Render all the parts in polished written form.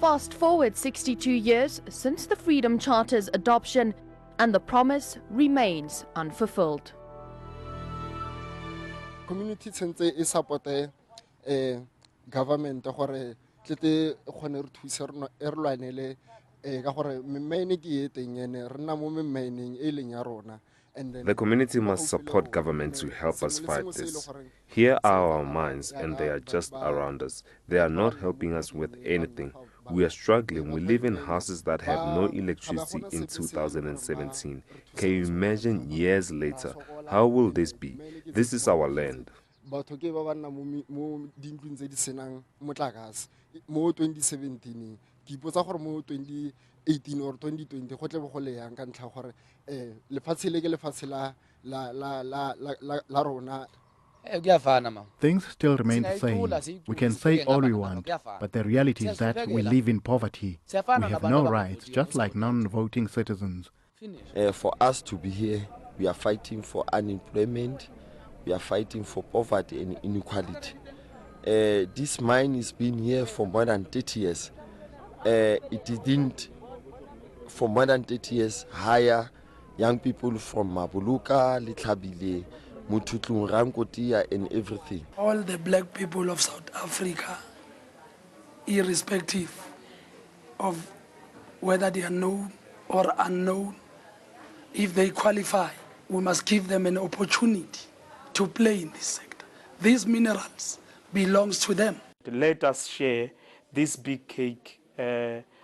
Fast forward 62 years since the Freedom Charter's adoption, and the promise remains unfulfilled. Community tshentse e supporte government gore tlete gone re thusa re lwanele ka gore memaine ke e teng ene re nna mo memaineng e leng ya rona. The community must support government to help us fight this. Here are our mines and they are just around us. They are not helping us with anything. We are struggling. We live in houses that have no electricity in 2017. Can you imagine years later? How will this be? This is our land. Batho ke ba bana mo dintlong tse di senang motlakase mo 2017 ke ipotsa gore mo 2018 or 2020 go tle go le yang ka ntlha gore lefatshe le ke lefatshe la rona. Things still remain the same. We can say all we want, but the reality is that we live in poverty. We have no rights, just like non-voting citizens. For us to be here, we are fighting for unemployment. We are fighting for poverty and inequality. This mine has been here for more than 30 years. It didn't, for more than 30 years, hire young people from Mabuluka, Litlabile, Mututlung, Rankotia, and everything. All the black people of South Africa, irrespective of whether they are known or unknown, if they qualify, we must give them an opportunity to play in this sector. These minerals belongs to them. Let us share this big cake,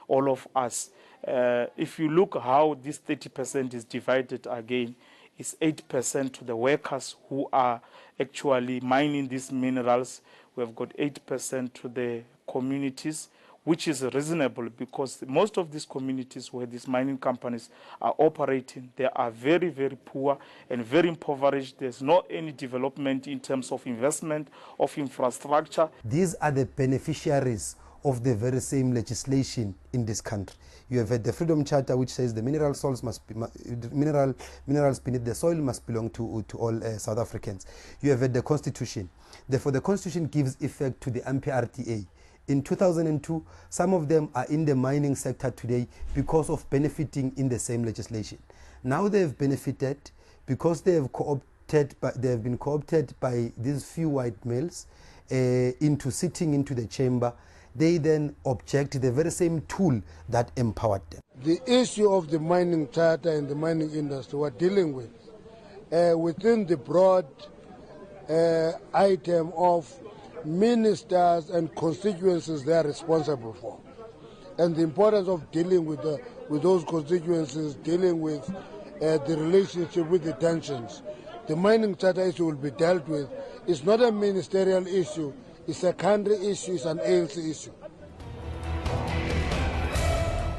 all of us. If you look how this 30% is divided again, it's 8% to the workers who are actually mining these minerals. We have got 8% to the communities, which is reasonable because most of these communities where these mining companies are operating, they are very, very poor and very impoverished. There's not any development in terms of investment, of infrastructure. These are the beneficiaries of the very same legislation in this country. You have had the Freedom Charter, which says the minerals beneath the soil must belong to all South Africans. You have had the Constitution. Therefore, the Constitution gives effect to the MPRTA. In 2002, some of them are in the mining sector today because of benefiting in the same legislation. Now they have benefited because they have been co-opted by these few white males into sitting into the chamber. They then object to the very same tool that empowered them. The issue of the mining charter and the mining industry we're dealing with within the broad item of ministers and constituencies they are responsible for, and the importance of dealing with those constituencies, dealing with the relationship with the tensions. The mining charter issue will be dealt with. It's not a ministerial issue, it's a country issue, it's an ANC issue.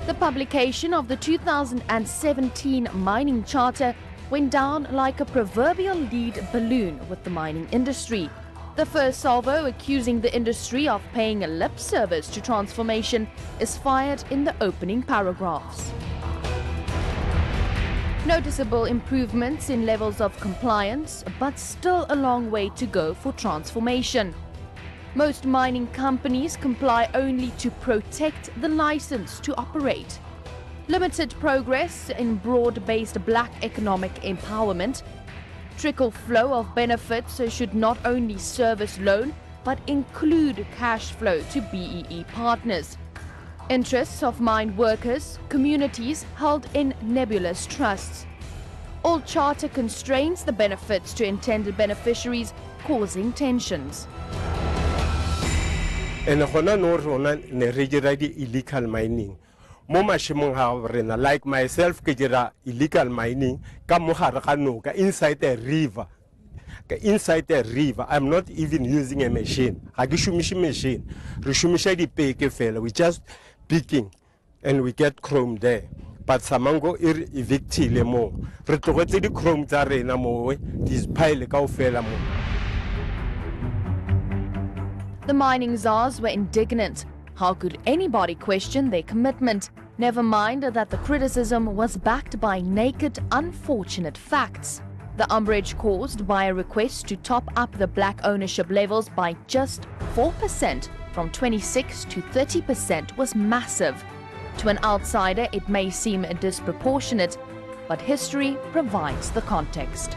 The publication of the 2017 Mining Charter went down like a proverbial lead balloon with the mining industry. The first salvo accusing the industry of paying a lip service to transformation is fired in the opening paragraphs. Noticeable improvements in levels of compliance, but still a long way to go for transformation. Most mining companies comply only to protect the license to operate. Limited progress in broad-based black economic empowerment. Trickle flow of benefits should not only service loan but include cash flow to BEE partners. Interests of mine workers, communities held in nebulous trusts. All charter constraints the benefits to intended beneficiaries, causing tensions. And illegal mining. Like myself, illegal mining inside the river. Inside the river, I'm not even using a machine. Machine. We just picking and we get chrome there. But Samango evictile mo. The chrome zarena mo. This pile fella mo. The mining czars were indignant. How could anybody question their commitment? Never mind that the criticism was backed by naked, unfortunate facts. The umbrage caused by a request to top up the black ownership levels by just 4% from 26 to 30% was massive. To an outsider, it may seem disproportionate, but history provides the context.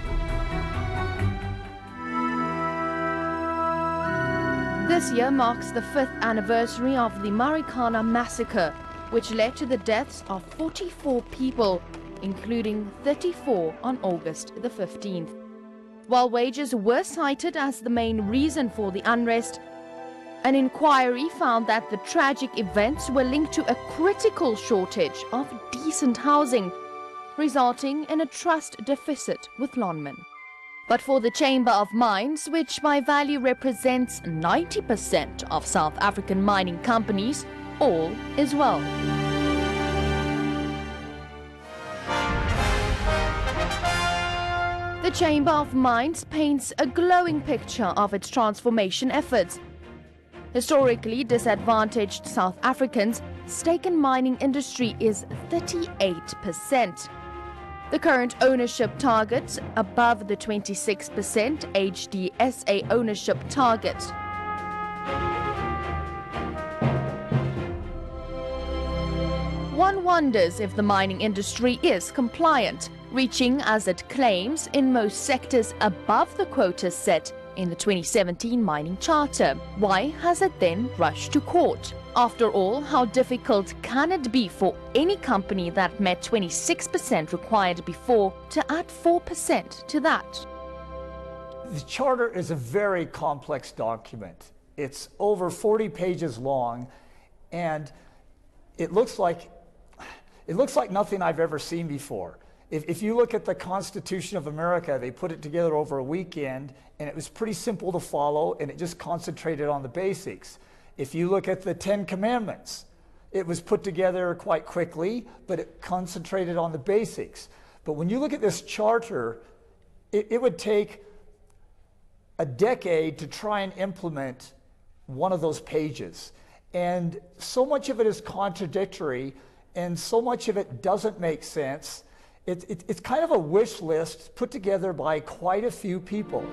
This year marks the 5th anniversary of the Marikana massacre, which led to the deaths of 44 people, including 34 on August the 15th. While wages were cited as the main reason for the unrest, an inquiry found that the tragic events were linked to a critical shortage of decent housing, resulting in a trust deficit with lawmen. But for the Chamber of Mines, which by value represents 90% of South African mining companies, all is well. The Chamber of Mines paints a glowing picture of its transformation efforts. Historically disadvantaged South Africans' stake in mining industry is 38%. The current ownership target above the 26% HDSA ownership target. One wonders if the mining industry is compliant, reaching, as it claims, in most sectors above the quotas set in the 2017 Mining Charter. Why has it then rushed to court? After all, how difficult can it be for any company that met 26% required before to add 4% to that? The Charter is a very complex document. It's over 40 pages long, and it looks like nothing I've ever seen before. If you look at the Constitution of America, they put it together over a weekend, and it was pretty simple to follow, and it just concentrated on the basics. If you look at the 10 Commandments, it was put together quite quickly, but it concentrated on the basics. But when you look at this charter, it would take a decade to try and implement one of those pages. And so much of it is contradictory, and so much of it doesn't make sense. It's kind of a wish list put together by quite a few people.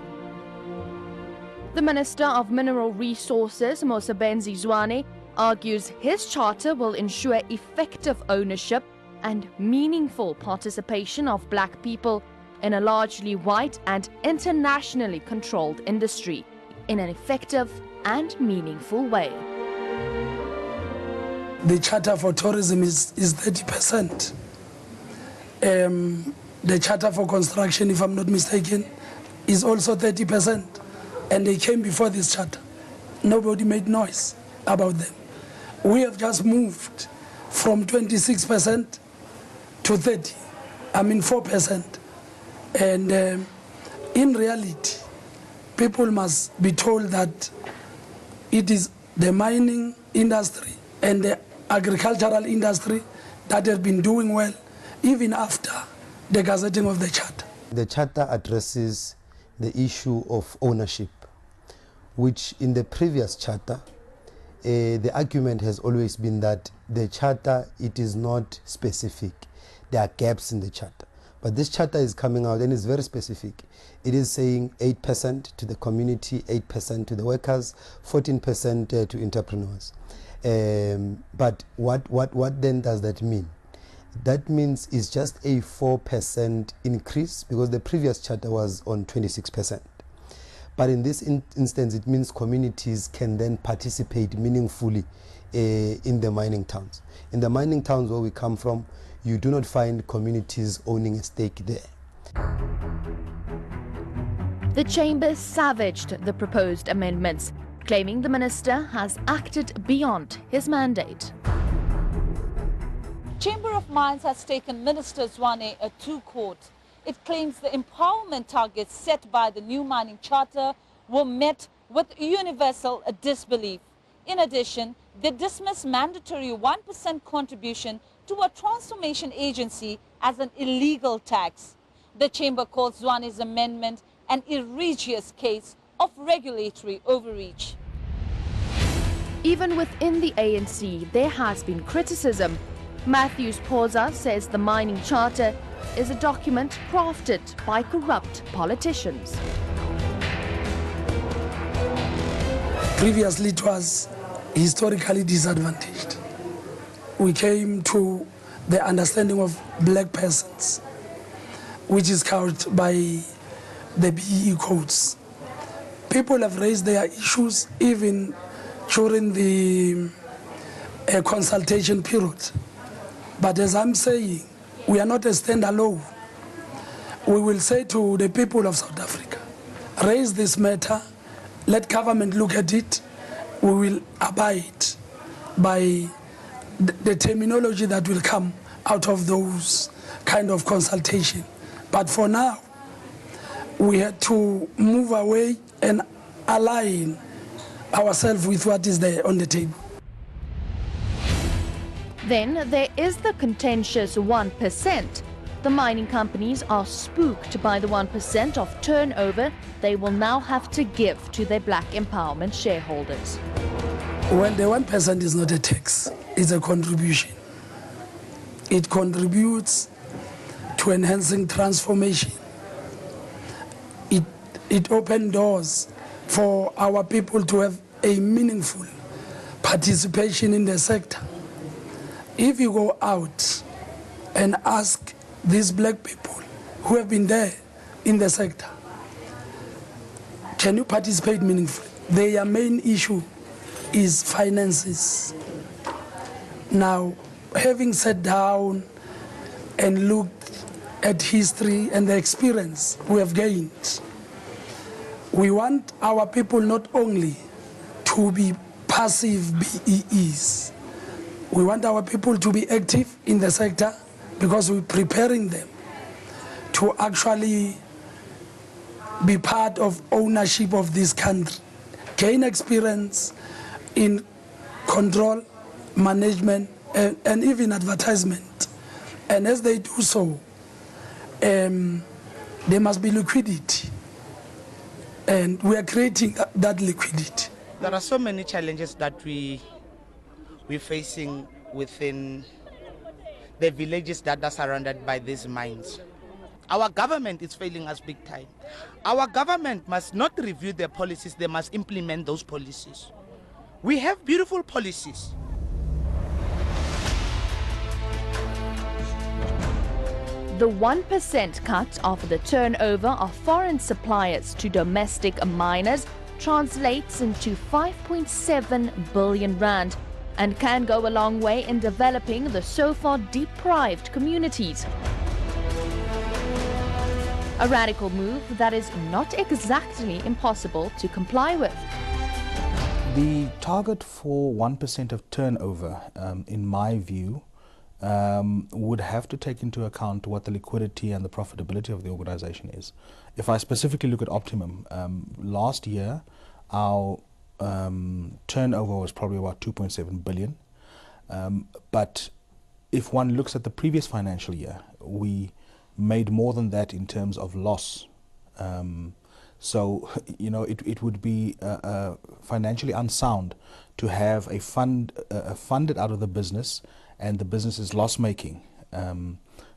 The Minister of Mineral Resources, Mosebenzi Zwane, argues his charter will ensure effective ownership and meaningful participation of black people in a largely white and internationally controlled industry in an effective and meaningful way. The Charter for Tourism is 30%. The Charter for Construction, if I'm not mistaken, is also 30%. And they came before this charter. Nobody made noise about them. We have just moved from 26% to 4%. And in reality, people must be told that it is the mining industry and the agricultural industry that have been doing well even after the gazetting of the charter. The charter addresses the issue of ownership, which in the previous charter, the argument has always been that the charter, it is not specific. There are gaps in the charter. But this charter is coming out and it's very specific. It is saying 8% to the community, 8% to the workers, 14% to entrepreneurs. But what then does that mean? That means it's just a 4% increase because the previous charter was on 26%. But in this instance, it means communities can then participate meaningfully in the mining towns. In the mining towns where we come from, you do not find communities owning a stake there. The Chamber savaged the proposed amendments, claiming the minister has acted beyond his mandate. Chamber of Mines has taken Minister Zwane to court. It claims the empowerment targets set by the new mining charter were met with universal disbelief. In addition, they dismiss mandatory 1% contribution to a transformation agency as an illegal tax. The Chamber calls Zwane's amendment an egregious case of regulatory overreach. Even within the ANC, there has been criticism. Matthews Poza says the mining charter is a document crafted by corrupt politicians. Previously, it was historically disadvantaged. We came to the understanding of black persons, which is couched by the BEE codes. People have raised their issues even during the consultation period. But as I'm saying, we are not a standalone. We will say to the people of South Africa, raise this matter, let government look at it. We will abide by the terminology that will come out of those kind of consultation. But for now, we had to move away and align ourselves with what is there on the table. Then there is the contentious 1%. The mining companies are spooked by the 1% of turnover they will now have to give to their black empowerment shareholders. Well, the 1% is not a tax, it's a contribution. It contributes to enhancing transformation. It opens doors for our people to have a meaningful participation in the sector. If you go out and ask these black people who have been there in the sector, can you participate meaningfully? Their main issue is finances. Now, having sat down and looked at history and the experience we have gained, we want our people not only to be passive BEEs, we want our people to be active in the sector because we're preparing them to actually be part of ownership of this country, gain experience in control, management, and even advertisement. And as they do so, there must be liquidity. And we are creating that liquidity. There are so many challenges that we're facing within the villages that are surrounded by these mines. Our government is failing us big time. Our government must not review their policies, they must implement those policies. We have beautiful policies. The 1% cut of the turnover of foreign suppliers to domestic miners translates into 5.7 billion rand and can go a long way in developing the so far deprived communities. A radical move that is not exactly impossible to comply with. The target for 1% of turnover, in my view, would have to take into account what the liquidity and the profitability of the organization is. If I specifically look at Optimum, last year our turnover was probably about 2.7 billion. But if one looks at the previous financial year, we made more than that in terms of loss. So, you know, it would be financially unsound to have a fund funded out of the business and the business is loss-making.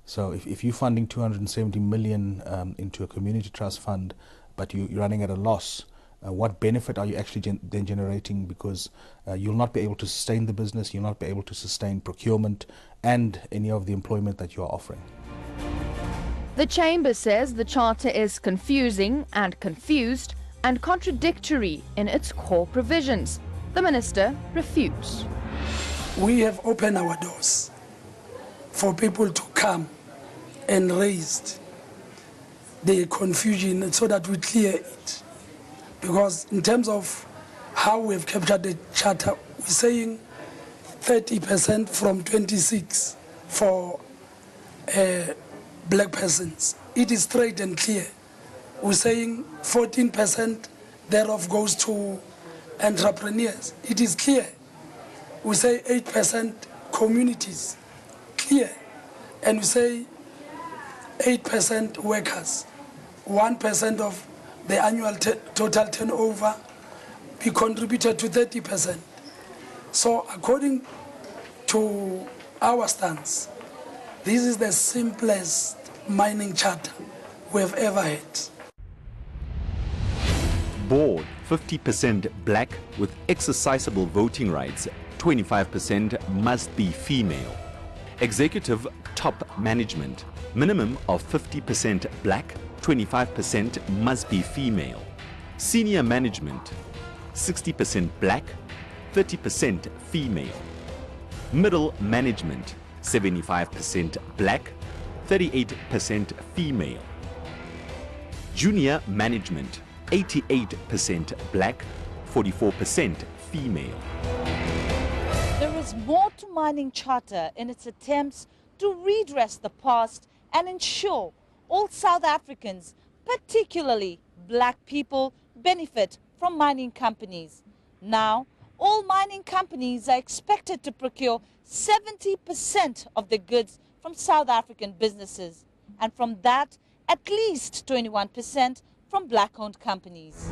So if you're funding 270 million into a community trust fund, but you're running at a loss, what benefit are you actually then generating? Because you'll not be able to sustain the business, you'll not be able to sustain procurement and any of the employment that you're offering. The Chamber says the Charter is confusing and confused and contradictory in its core provisions. The Minister refutes. We have opened our doors for people to come and raise the confusion so that we clear it. Because in terms of how we have captured the Charter, we're saying 30% from 26 for black persons. It is straight and clear. We're saying 14% thereof goes to entrepreneurs. It is clear. We say 8% communities, clear. And we say 8% workers, 1% of the annual total turnover be contributed to 30%. So according to our stance, this is the simplest mining charter we have ever had. Bored 50% black with exercisable voting rights, 25% must be female. Executive top management, minimum of 50% black, 25% must be female. Senior management, 60% black, 30% female. Middle management, 75% black, 38% female. Junior management, 88% black, 44% female. There is more to Mining Charter in its attempts to redress the past and ensure all South Africans, particularly black people, benefit from mining companies. Now, all mining companies are expected to procure 70% of the goods from South African businesses, and from that, at least 21% from black-owned companies.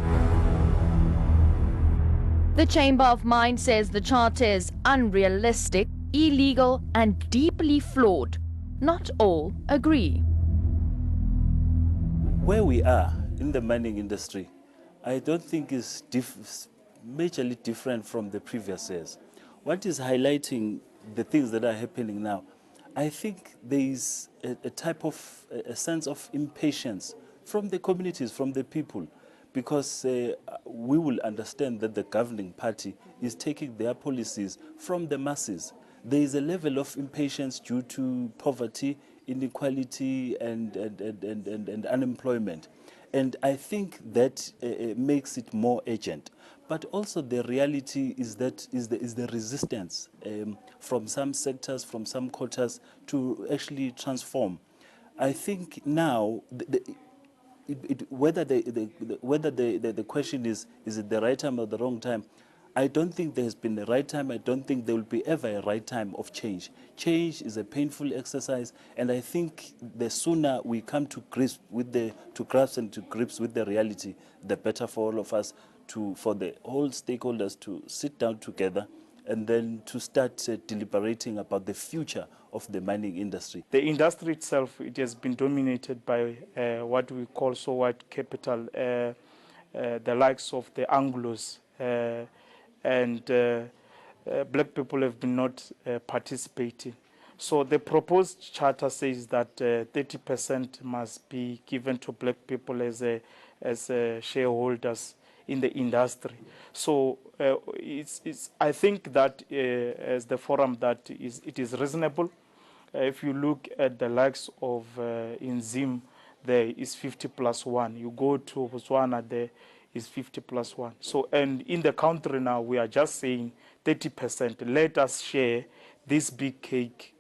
The Chamber of Mines says the charter is unrealistic, illegal and deeply flawed. Not all agree. Where we are in the mining industry, I don't think is majorly different from the previous years. What is highlighting the things that are happening now, I think there is a type of, a sense of impatience from the communities, from the people, because we will understand that the governing party is taking their policies from the masses. There is a level of impatience due to poverty, inequality, and unemployment. And I think that makes it more urgent. But also the reality is that is the resistance from some sectors, from some quarters, to actually transform. I think now, whether the question is it the right time or the wrong time, I don't think there has been a right time. I don't think there will be ever a right time of change. Change is a painful exercise, and I think the sooner we come to grips with the reality, the better for all of us, for the whole stakeholders to sit down together and then to start deliberating about the future of the mining industry. The industry itself, it has been dominated by what we call so-white capital, the likes of the Anglos, and black people have been not participating. So the proposed charter says that 30% must be given to black people as shareholders in the industry. So I think that as the forum that it is reasonable. If you look at the likes of in Zim, there is 50+1. You go to Botswana, there is 50+1. So, and in the country now, we are just saying 30%. Let us share this big cake,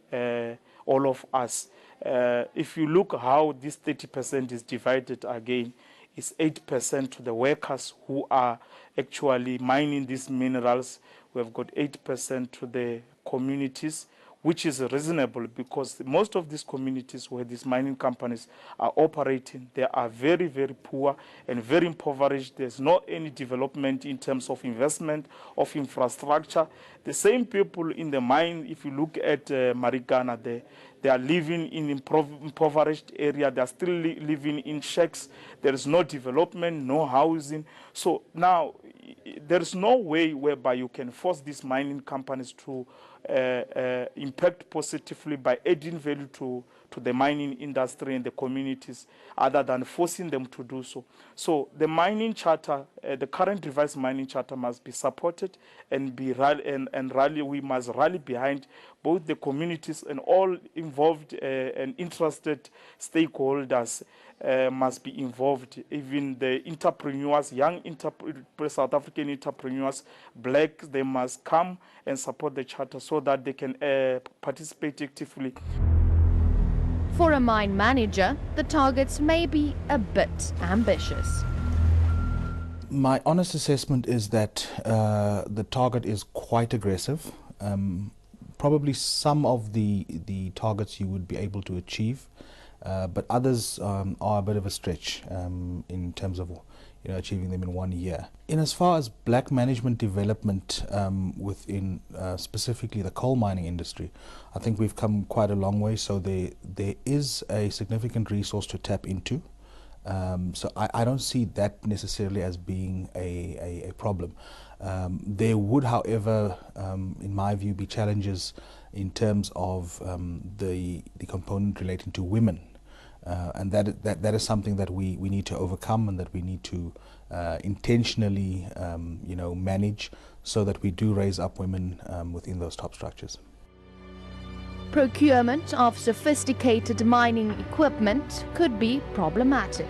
all of us. If you look how this 30% is divided again, it's 8% to the workers who are actually mining these minerals. We have got 8% to the communities, which is reasonable because most of these communities where these mining companies are operating, they are very, very poor and very impoverished. There's not any development in terms of investment, of infrastructure. The same people in the mine, if you look at Marikana, they are living in impoverished area. They are still living in shacks. There is no development, no housing. So now there is no way whereby you can force these mining companies to impact positively by adding value to the mining industry and the communities other than forcing them to do so. So the mining charter, the current revised mining charter must be supported and we must rally behind both the communities and all involved and interested stakeholders must be involved. Even the entrepreneurs, young South African entrepreneurs, blacks, they must come and support the charter so that they can participate actively. For a mine manager, the targets may be a bit ambitious. My honest assessment is that the target is quite aggressive. Probably some of the targets you would be able to achieve, but others are a bit of a stretch in terms of achieving them in 1 year. In as far as black management development within specifically the coal mining industry, I think we've come quite a long way. So there is a significant resource to tap into. So I don't see that necessarily as being a problem. There would, however, in my view, be challenges in terms of the component relating to women. And that is something that we need to overcome and that we need to intentionally manage so that we do raise up women within those top structures. Procurement of sophisticated mining equipment could be problematic.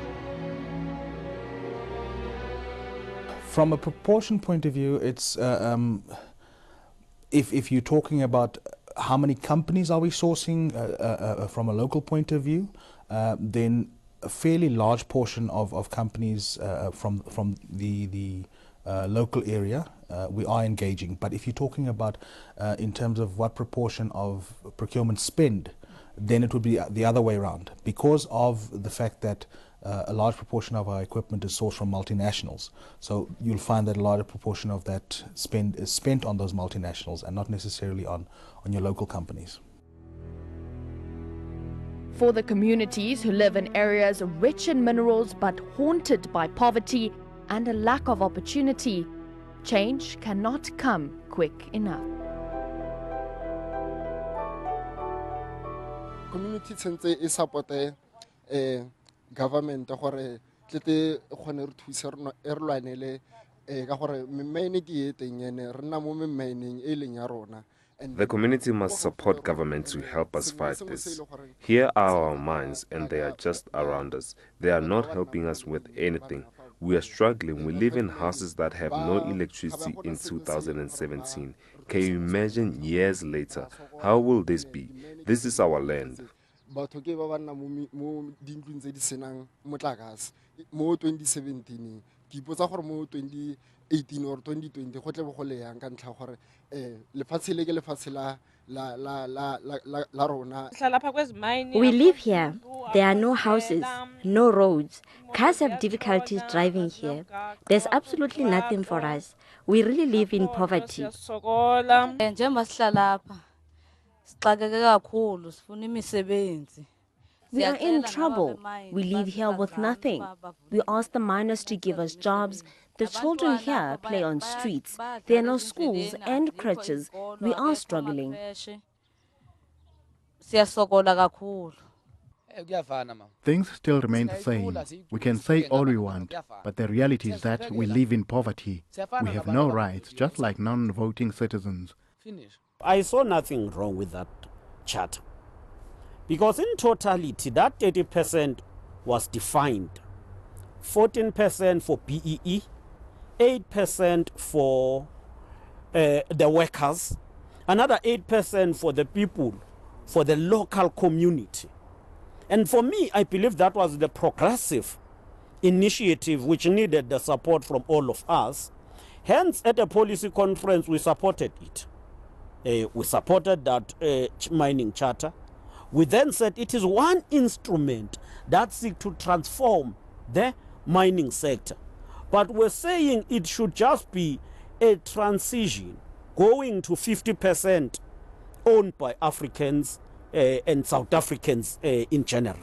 From a proportion point of view, it's if you're talking about how many companies are we sourcing from a local point of view, then a fairly large portion of companies from the local area we are engaging. But if you're talking about in terms of what proportion of procurement spend, then it would be the other way around, because of the fact that a large proportion of our equipment is sourced from multinationals. So you'll find that a larger proportion of that spend is spent on those multinationals and not necessarily on your local companies. For the communities who live in areas rich in minerals but haunted by poverty and a lack of opportunity, change cannot come quick enough. Community tshentse e supporte government gore tlete gone re thuse re lwanele ka gore mine ke e teng ene re nna mo mine e leng ya rona. The community must support government to help us fight this. Here are our mines and they are just around us. They are not helping us with anything. We are struggling. We live in houses that have no electricity in 2017. Can you imagine years later? How will this be? This is our land. Batho ke ba bana mo dintlong tse di senang motlakase mo 2017 ke ipotsa gore mo 2018 or 2020 go tle go le yang ka ntlha gore lefatshe le ke lefatshe la rona. We live here. There are no houses, no roads. Cars have difficulties driving here. There's absolutely nothing for us. We really live in poverty. We are in trouble. We live here with nothing. We ask the miners to give us jobs. The children here play on streets. There are no schools and crutches. We are struggling. Things still remain the same. We can say all we want, but the reality is that we live in poverty. We have no rights, just like non-voting citizens. I saw nothing wrong with that charter, because in totality that 30% was defined. 14% for BEE, 8% for the workers, another 8% for the people, for the local community. And for me, I believe that was the progressive initiative which needed the support from all of us. Hence, at a policy conference, we supported it. We supported that mining charter. We then said it is one instrument that seeks to transform the mining sector. But we're saying it should just be a transition going to 50% owned by Africans and South Africans in general.